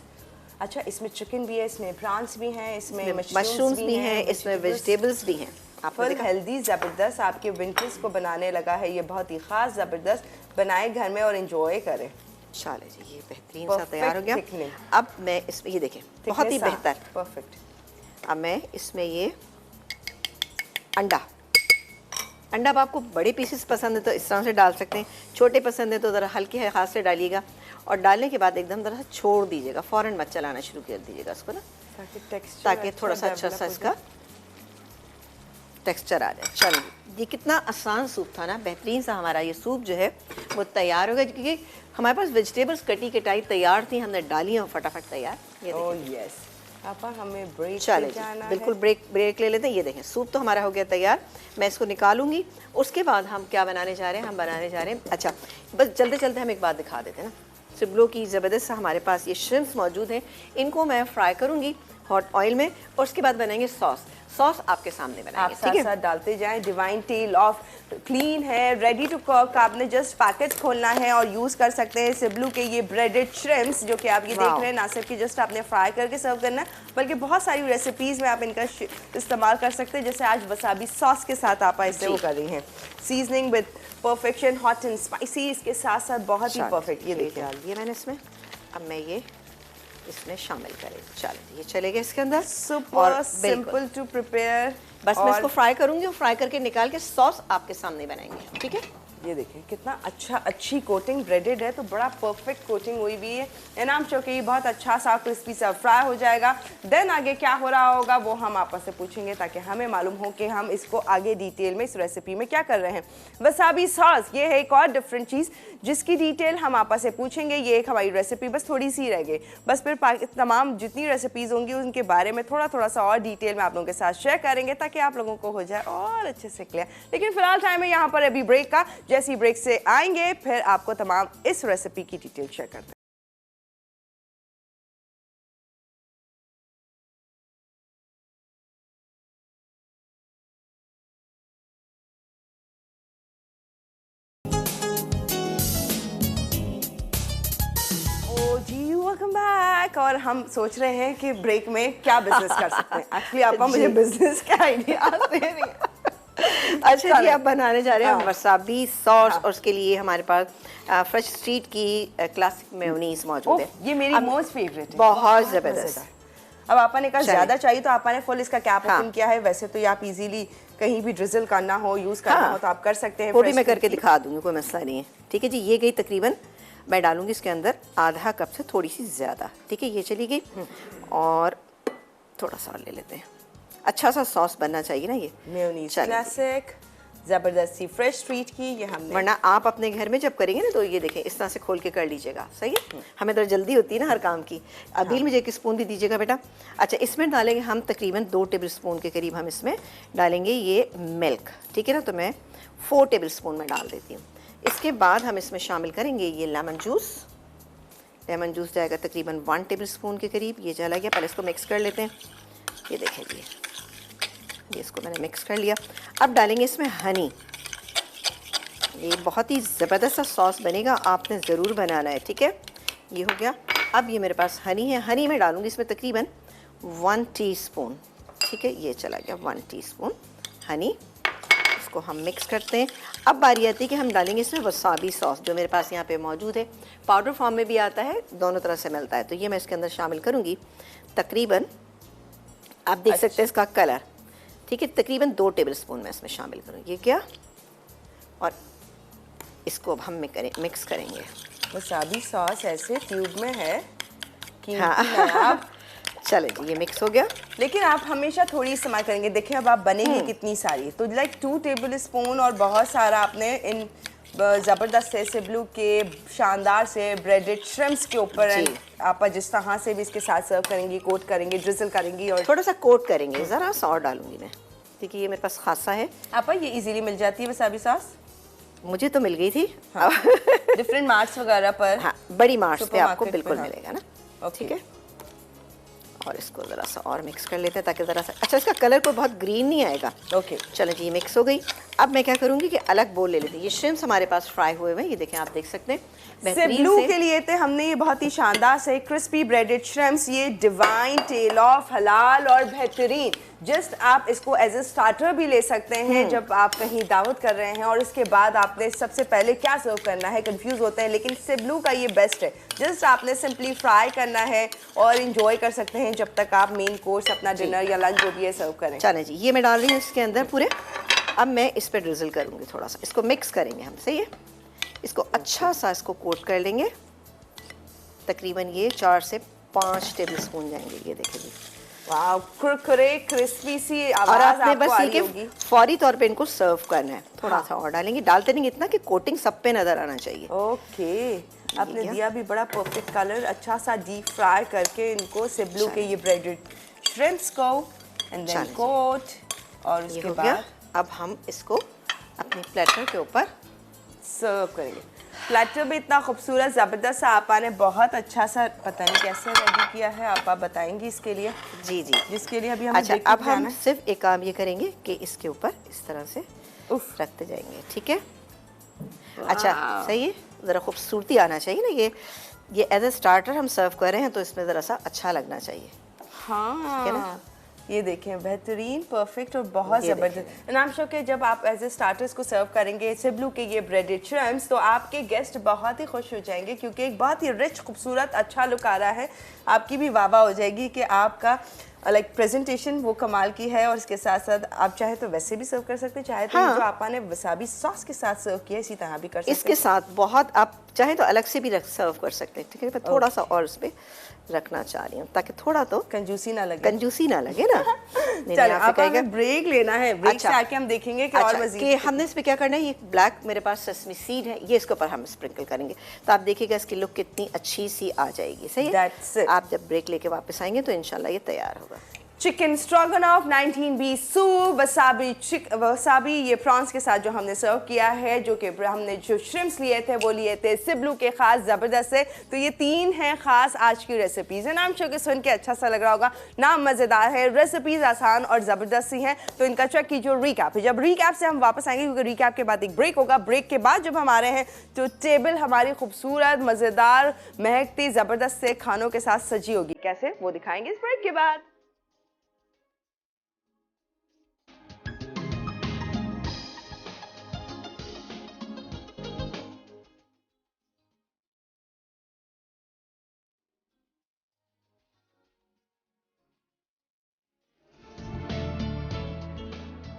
अच्छा, इसमें चिकन भी है, इसमें प्रॉन्स भी हैं, इसमें मशरूम्स भी हैं, इसमें वेजिटेबल्स भी हैं। आपने फुल देखा हेल्दी ज़बरदस्त आपके विंटर्स को बनाने लगा है। ये बहुत ही ख़ास ज़बरदस्त बनाए घर में और इंजॉय करें। चले जी, ये बेहतरीन सा तैयार हो गया। Thickning. अब मैं इसमें ये देखें, बहुत ही बेहतर। परफेक्ट। अब मैं इसमें ये अंडा अब आपको बड़े पीसेस पसंद है तो इस तरह से डाल सकते हैं, छोटे पसंद है तो ज़रा हल्के हाथ से डालिएगा और डालने के बाद एकदम ज़रा छोड़ दीजिएगा, फ़ौरन मत चलाना शुरू कर दीजिएगा इसको ना, ताकि थोड़ा सा अच्छा सा इसका टेक्सचर आ जाए। चलिए, ये कितना आसान सूप था ना, बेहतरीन सा हमारा ये सूप जो है वो तैयार हो गया, क्योंकि हमारे पास वेजिटेबल्स कटी कटाई तैयार थी, हमने डाली और फटाफट तैयार। ये देखिए। यस पापा, हमें ब्रेक चले जाना बिल्कुल है। ब्रेक ले लेते हैं। ये देखें, सूप तो हमारा हो गया तैयार, मैं इसको निकालूंगी। उसके बाद हम क्या बनाने जा रहे हैं, हम बनाने जा रहे हैं, अच्छा बस चलते चलते हम एक बात दिखा देते हैं ना। सिबलो की ज़बरदस्त सा हमारे पास ये श्रिम्प्स मौजूद हैं, इनको मैं फ्राई करूंगी हॉट ऑयल में और उसके बाद बनाएंगे सॉस आपके सामने आप बनाएंगे, साथ ठीक साथ है। डालते जाएं। डिवाइन टेल ऑफ क्लीन है, रेडी टू कुक। आपने जस्ट पैकेट खोलना है और यूज़ कर सकते हैं सिबलू के ये ब्रेडेड श्रिम्प्स, जो कि आप ये देख रहे हैं। ना सिर्फ कि जस्ट आपने फ्राई करके सर्व करना है, बल्कि बहुत सारी रेसिपीज़ में आप इनका इस्तेमाल कर सकते हैं। जैसे आज वसाबी सॉस के साथ आप ऐसे वो कर रही हैं, seasoning with perfection, hot and spicy, इसके साथ साथ बहुत ही परफेक्ट। ये देखिए, डाल दिया मैंने इसमें। अब मैं ये इसमें शामिल करें। चलो, ये चलेगा इसके अंदर। Super simple to prepare. बस मैं इसको फ्राई करूंगी और फ्राई करके निकाल के सॉस आपके सामने बनाएंगे, ठीक है। ये देखिए कितना अच्छी कोटिंग, ब्रेडेड है तो बड़ा परफेक्ट कोटिंग हुई हुई है। एंड आई एम श्योर कि ये बहुत अच्छा सा क्रिस्पी सा फ्राई हो जाएगा। देन आगे क्या हो रहा होगा वो हम आपस से पूछेंगे, ताकि हमें मालूम हो कि हम इसको आगे डिटेल में इस रेसिपी में क्या कर रहे हैं। वसाबी सॉस, ये है एक और डिफरेंट चीज़ जिसकी डिटेल हम आपस से पूछेंगे। ये एक हमारी रेसिपी बस थोड़ी सी रह गई, बस फिर तमाम जितनी रेसिपीज़ होंगी उनके बारे में थोड़ा सा और डिटेल में आप लोगों के साथ शेयर करेंगे, ताकि आप लोगों को हो जाए और अच्छे से क्लियर। लेकिन फिलहाल टाइम है यहाँ पर अभी ब्रेक का। जैसी ब्रेक से आएंगे फिर आपको तमाम इस रेसिपी की डिटेल शेयर करते हैं। जी वेलकम बैक। और हम सोच रहे हैं कि ब्रेक में क्या बिजनेस कर सकते हैं। एक्चुअली आपा मुझे बिजनेस के आइडिया दे रही हैं। अच्छा जी, आप बनाने जा रहे हैं वसाबी सॉस हाँ। और उसके लिए हमारे पास फ्रेश स्ट्रीट की क्लासिक मेयोनीज मौजूद है। ये मेरी मोस्ट फेवरेट है, बहुत ज़बरदस्त। अब आपा ने कहा चलिए। ज्यादा चाहिए तो आपा ने फुल इसका कैप हाँ। ओपन किया है। वैसे तो ये आप इजीली कहीं भी ड्रिजल करना हो, यूज करना हाँ। हो तो आप कर सकते हैं। वो भी fresh मैं fruit करके की। दिखा दूंगी, कोई मसला नहीं है, ठीक है जी। ये गई तकरीबन, मैं डालूंगी इसके अंदर आधा कप से थोड़ी सी ज़्यादा, ठीक है। ये चली गई और थोड़ा सा और ले लेते हैं। अच्छा सा सॉस बनना चाहिए ना ये मेयोनीज चलिए। क्लासिक ज़बरदस्ती फ्रेश स्ट्रीट की। ये हमने वरना आप अपने घर में जब करेंगे ना तो ये देखें इस तरह से खोल के कर लीजिएगा, सही है। हमें तो जल्दी होती है ना हर काम की। अभी मुझे 1 स्पून भी दीजिएगा बेटा। अच्छा, इसमें डालेंगे हम तकरीबन 2 टेबल स्पून के करीब हम इसमें डालेंगे ये मिल्क, ठीक है ना। तो मैं 4 टेबल स्पून में डाल देती हूँ। इसके बाद हम इसमें शामिल करेंगे ये लेमन जूस जाएगा तकरीबन 1 टेबल स्पून के करीब। ये चला गया, पहले इसको मिक्स कर लेते हैं। ये देखें जी, ये इसको मैंने मिक्स कर लिया। अब डालेंगे इसमें हनी। ये बहुत ही ज़बरदस्त सा सॉस बनेगा, आपने ज़रूर बनाना है, ठीक है। ये हो गया। अब ये मेरे पास हनी है, हनी मैं डालूंगी इसमें तकरीबन 1 टीस्पून, ठीक है। ये चला गया 1 टीस्पून हनी। इसको हम मिक्स करते हैं। अब बारी आती है कि हम डालेंगे इसमें वसाबी सॉस, जो मेरे पास यहाँ पे मौजूद है। पाउडर फॉर्म में भी आता है, दोनों तरह से मिलता है। तो ये मैं इसके अंदर शामिल करूँगी तकरीबन, आप देख सकते हैं इसका कलर, ठीक है। तकरीबन 2 टेबल स्पून मैं इसमें शामिल करूँगी। ये क्या, और इसको अब हम मिक्स करेंगे। वसाबी सॉस ऐसे ट्यूब में है कि हाँ चले जी, ये मिक्स हो गया। लेकिन आप हमेशा थोड़ी इस्तेमाल करेंगे। देखिए अब आप बनेंगे कितनी सारी, तो लाइक 2 टेबल स्पून और बहुत सारा आपने इन ज़बरदस्त से सिब्लू के शानदार से ब्रेडेड श्रिम्प्स के ऊपर जी। आप जिस तरह से भी इसके साथ सर्व करेंगी, कोट करेंगी, ड्रिजल करेंगी और थोड़ा सा कोट करेंगे, ज़रा सा और डालूंगी मैं, क्योंकि ये मेरे पास खासा है। आपा ये इजीली मिल जाती है वसाबी सॉस मुझे तो मिल गई थी। हाँ। डिफरेंट मार्ट्स वगैरह पर। हाँ, बड़ी मार्ट्स पे सुपरमार्केट आपको पे, बिल्कुल हाँ। मिलेगा ना। ओके। ठीक है, और इसको ज़रा सा और मिक्स कर लेते हैं ताकि ज़रा सा, अच्छा इसका कलर कोई बहुत ग्रीन नहीं आएगा। ओके। चलो जी, मिक्स हो गई। अब मैं क्या करूँगी कि अलग बोल ले लेती हूँ। ये श्रिम्प्स हमारे पास फ्राई हुए हुए हैं, ये देखें, आप देख सकते हैं बेहतरीन सिब्लू से। के लिए थे हमने ये बहुत ही शानदार से क्रिस्पी ब्रेडेड श्रिम्प्स, ये डिवाइन टेल ऑफ हलाल और बेहतरीन। जस्ट आप इसको एज ए स्टार्टर भी ले सकते हैं जब आप कहीं दावत कर रहे हैं, और इसके बाद आपने सबसे पहले क्या सर्व करना है, कंफ्यूज होते हैं, लेकिन सिब्लू का ये बेस्ट है। जस्ट आपने सिंपली फ्राई करना है और इंजॉय कर सकते हैं जब तक आप मेन कोर्स अपना डिनर या लंच जो भी है सर्व करें। चलें जी, ये मैं डाल रही हूँ इसके अंदर पूरे। अब मैं इस पर ड्रिजल करूँगी थोड़ा सा, इसको मिक्स करेंगे हम, सही है। इसको अच्छा सा इसको कोट कर लेंगे, तकरीबन ये 4 से 5 टेबल स्पून जाएंगे। ये देखिए जी, वाह, कुरकुरे क्रिस्पी सी और आवाज आपने आपको बस आ ये रही कि होगी। फौरी तौर पे इनको सर्व करना है। थोड़ा हाँ। सा और डालेंगे, डालते नहीं इतना कि कोटिंग सब पे नजर आना चाहिए। ओके, आपने क्या? दिया भी बड़ा परफेक्ट कलर, अच्छा सा डीप फ्राई करके इनको सिब्लू के ये ब्रेडेड श्रिम्प्स को एंड देन चलें जी। कोट, और ये उसके हो गया। बाद अब हम इसको अपने प्लेटर के ऊपर सर्व करेंगे। प्लेटर भी इतना खूबसूरत ज़बरदस्त सा आपा ने बहुत अच्छा सा, पता नहीं कैसे रेडी किया है, आप बताएंगी इसके लिए, जी जी। जिसके लिए अभी हम अच्छा, देख के अब हम जाना है। सिर्फ एक काम ये करेंगे कि इसके ऊपर इस तरह से उफ, रखते जाएंगे, ठीक है। अच्छा, सही है, ज़रा खूबसूरती आना चाहिए ना। ये एज ए स्टार्टर हम सर्व कर रहे हैं तो इसमें ज़रा सा अच्छा लगना चाहिए। ठीक है ना? हाँ, ये देखें, बेहतरीन, परफेक्ट और बहुत ये ज़बरदस्त। नाम शो के जब आप एज ए स्टार्टर्स को सर्व करेंगे सिब्लू के ये ब्रेडेड श्रिम्प्स, तो आपके गेस्ट बहुत ही खुश हो जाएंगे, क्योंकि एक बहुत ही रिच, खूबसूरत, अच्छा लुक आ रहा है। आपकी भी वाह वाह हो जाएगी कि आपका लाइक प्रेजेंटेशन वो कमाल की है, और इसके साथ साथ आप चाहे तो वैसे भी सर्व कर सकते हैं, चाहे तो हाँ। जो आपा ने वसाबी सॉस के साथ सर्व किया इसी तरह भी कर सकते इसके हैं। साथ बहुत आप चाहें तो अलग से भी सर्व कर सकते हैं, ठीक है। पर थोड़ा सा और इस पे रखना चाह रही हूँ ताकि थोड़ा तो कंजूसी ना लगे। कंजूसी ना लगे ना। नहीं, चलो, आपसे आप कहेगा हमें ब्रेक लेना है, ब्रेक से आके हम देखेंगे कि और अच्छा, मजीद कि हमने इसमें क्या करना है। ये ब्लैक मेरे पास सेसमी सीड है, ये इसके ऊपर हम स्प्रिंकल करेंगे, तो आप देखिएगा इसकी लुक कितनी अच्छी सी आ जाएगी, सही है। That's it. आप जब ब्रेक लेके वापस आएंगे तो इंशाल्लाह ये तैयार होगा। Chicken stroganoff 19B soup wasabi ये प्रॉन्स के साथ जो हमने सर्व किया है, जो कि हमने जो श्रिम्प्स लिए थे वो लिए थे सिब्लू के खास ज़बरदस्त से। तो ये 3 हैं खास आज की रेसिपीज़ है। नाम शो के सुन के अच्छा सा लग रहा होगा, नाम मज़ेदार है, रेसिपीज़ आसान और ज़बरदस्त सी हैं। तो इनका चेक कीजिए रिकैप है। जब रिकैप से हम वापस आएंगे, क्योंकि रिकैप के बाद एक ब्रेक होगा, ब्रेक के बाद जब हम आ रहे हैं तो टेबल हमारी खूबसूरत, मज़ेदार, महकती, ज़बरदस्त से खानों के साथ सजी होगी। कैसे, वो दिखाएंगे इस ब्रेक के बाद।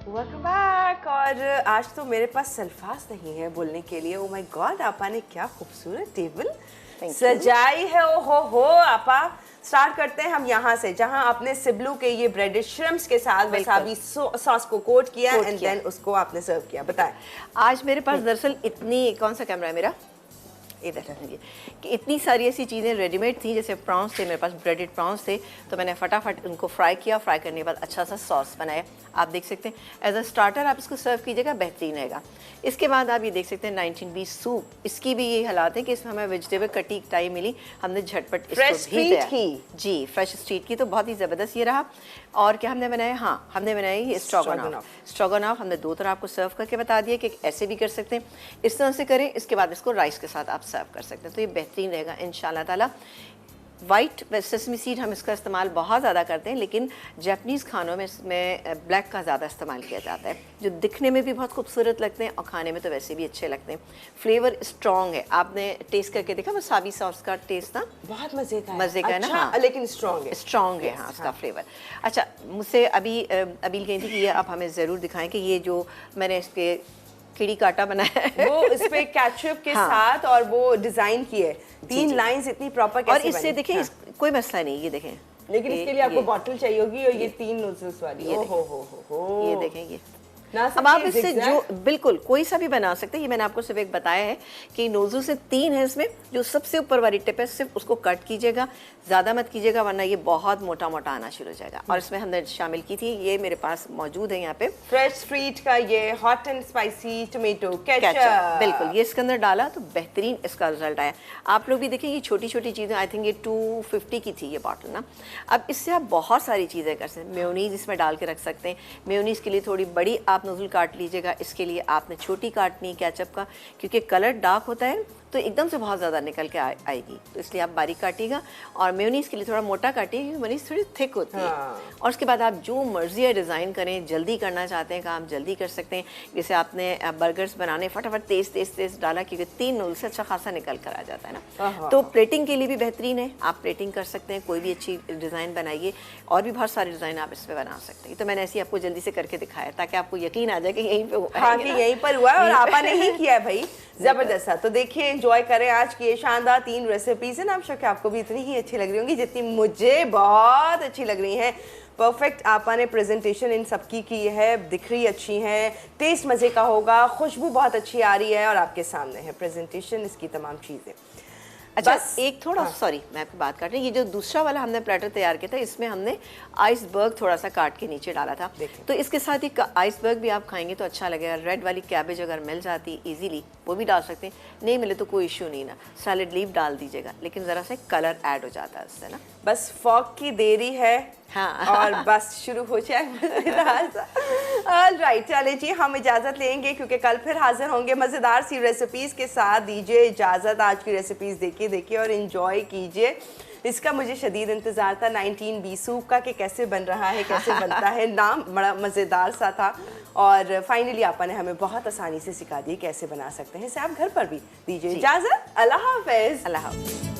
Welcome back. और आज तो मेरे पास अल्फाज नहीं है बोलने के लिए। ओ माय गॉड, आपा ने क्या खूबसूरत टेबल सजाई है। ओ हो आपा। स्टार्ट करते हैं हम यहाँ से, जहाँ आपने सिब्लू के ये ब्रेडेड श्रिम्प्स के साथ वसाबी सॉस को कोट किया एंड देन उसको आपने सर्व किया। बताएं। आज मेरे पास दरअसल इतनी, कौन सा कैमरा है मेरा, इधर है, कि इतनी सारी ऐसी चीज़ें रेडीमेड थी। जैसे प्रॉन्स थे मेरे पास, ब्रेडेड प्रॉन्स थे, तो मैंने फटाफट उनको फ्राई किया। फ्राई करने के बाद अच्छा सा सॉस बनाया। आप देख सकते हैं एज अ स्टार्टर आप इसको सर्व कीजिएगा, बेहतरीन रहेगा। इसके बाद आप ये देख सकते हैं 19B सूप। इसकी भी ये हालात है कि इसमें हमें वेजिटेबल कटी टाई मिली, हमने झटपट फ्रेश इसको भी स्ट्रीट की। जी, फ्रेश स्ट्रीट की, तो बहुत ही ज़बरदस्त ये रहा। और क्या हमने बनाया, हाँ हमने बनाया ये स्ट्रोगनॉफ। हमने 2 तरह आपको सर्व करके बता दिया कि ऐसे भी कर सकते हैं, इस तरह से करें। इसके बाद इसको राइस के साथ आप सर्व कर सकते हैं, तो ये बेहतरीन रहेगा इंशाल्लाह ताला। वाइट सेसमी सीड हम इसका इस्तेमाल बहुत ज़्यादा करते हैं, लेकिन जापानीज़ खानों में इसमें ब्लैक का ज़्यादा इस्तेमाल किया जाता है, जो दिखने में भी बहुत खूबसूरत लगते हैं और खाने में तो वैसे भी अच्छे लगते हैं। फ्लेवर स्ट्रॉन्ग है, आपने टेस्ट करके देखा वसाबी सॉस का टेस्ट ना, बहुत मजे का है। मज़े का है ना। अच्छा, हाँ, लेकिन स्ट्रॉन्ग है। स्ट्रॉन्ग है, हाँ उसका फ्लेवर। अच्छा, मुझसे अबील कही थी कि ये आप हमें ज़रूर दिखाएं कि ये जो मैंने इस पे कीड़ी काटा बनाया है, वो इस पे केचप के हाँ। साथ और वो डिजाइन की है, 3 लाइंस इतनी प्रॉपर कैसे और इससे बनी? देखें हाँ। कोई मसला नहीं, ये देखें, लेकिन इसके लिए आपको ये बॉटल चाहिए होगी, और ये 3 नोजल्स वाली। ये ओ हो हो। ये देखें, ये ना अब आप सके इससे जो बिल्कुल कोई सा भी बना सकते हैं। ये मैंने आपको सिर्फ एक बताया है कि नोजू से 3 है इसमें, जो सबसे ऊपर वाली टिप है सिर्फ उसको कट कीजिएगा, ज़्यादा मत कीजिएगा वरना ये बहुत मोटा मोटा आना शुरू हो जाएगा। और इसमें हमने शामिल की थी, ये मेरे पास मौजूद है यहाँ पे, फ्रेश स्ट्रीट का ये hot and spicy tomato ketchup. Ketchup. बिल्कुल, ये इसके अंदर डाला तो बेहतरीन इसका रिजल्ट आया। आप लोग भी देखें, ये छोटी छोटी चीज़ें, आई थिंक ये 250 की थी ये बॉटल ना। अब इससे आप बहुत सारी चीज़ें कर सकते हैं। मेयोनीज इसमें डाल के रख सकते हैं। मेयोनीज के लिए थोड़ी बड़ी आप नोजल काट लीजिएगा, इसके लिए आपने छोटी काटनी है केचप का, क्योंकि कलर डार्क होता है तो एकदम से बहुत ज़्यादा निकल के आएगी, तो इसलिए आप बारीक काटिएगा। और मेयोनीज के लिए थोड़ा मोटा काटिए, क्योंकि मेयोनीज थोड़ी थिक होती है। और उसके बाद आप जो मर्जी है डिज़ाइन करें, जल्दी करना चाहते हैं काम जल्दी कर सकते हैं। जैसे आपने बर्गर्स बनाने, फटाफट तेज़ तेज़ तेज़ डाला, क्योंकि 3 नूल से अच्छा खासा निकल कर आ जाता है ना। तो प्लेटिंग के लिए भी बेहतरीन है, आप प्लेटिंग कर सकते हैं, कोई भी अच्छी डिज़ाइन बनाइए। और भी बहुत सारे डिज़ाइन आप इस पर बना सकते हैं। तो मैंने ऐसे ही आपको जल्दी से करके दिखाया ताकि आपको यकीन आ जाए कि यहीं पे हुआ है। हाँ, कि यहीं पर हुआ है और आपा ने ही किया है भाई, जबरदस्त है। तो देखिए, एंजॉय करें आज की ये शानदार 3 रेसिपीज है ना। I'm sure कि आपको भी इतनी ही अच्छी लग रही होंगी जितनी मुझे बहुत अच्छी लग रही हैं। परफेक्ट आपा ने प्रेजेंटेशन इन सबकी की है, दिख रही अच्छी है, टेस्ट मज़े का होगा, खुशबू बहुत अच्छी आ रही है और आपके सामने है प्रेजेंटेशन, इसकी तमाम चीज़ें। अच्छा, बस एक थोड़ा सॉरी मैं आपकी बात काट रही हूँ, ये जो दूसरा वाला हमने प्लेटर तैयार किया था, इसमें हमने आइसबर्ग थोड़ा सा काट के नीचे डाला था। तो इसके साथ ही आइसबर्ग भी आप खाएंगे तो अच्छा लगेगा। रेड वाली कैबेज अगर मिल जाती इजीली वो भी डाल सकते हैं, नहीं मिले तो कोई इशू नहीं ना, सैलेड लीफ डाल दीजिएगा, लेकिन ज़रा सा कलर ऐड हो जाता है उससे ना। बस फॉक की देरी है। हाँ। और बस शुरू हो जाए। ऑलराइट, चलिए जी, हम इजाज़त लेंगे क्योंकि कल फिर हाजिर होंगे मज़ेदार सी रेसिपीज़ के साथ। दीजिए इजाज़त, आज की रेसिपीज़ देखिए और इन्जॉय कीजिए। इसका मुझे शदीद इंतज़ार था 1920 सूप का, कि कैसे बन रहा है, कैसे बनता है। नाम बड़ा मज़ेदार सा था और फाइनली आपा ने हमें बहुत आसानी से सिखा दी कैसे बना सकते हैं इसे आप घर पर भी। दीजिए इजाज़त, अल्लाह हाफ़िज़। अल्लाह हाफ़िज़।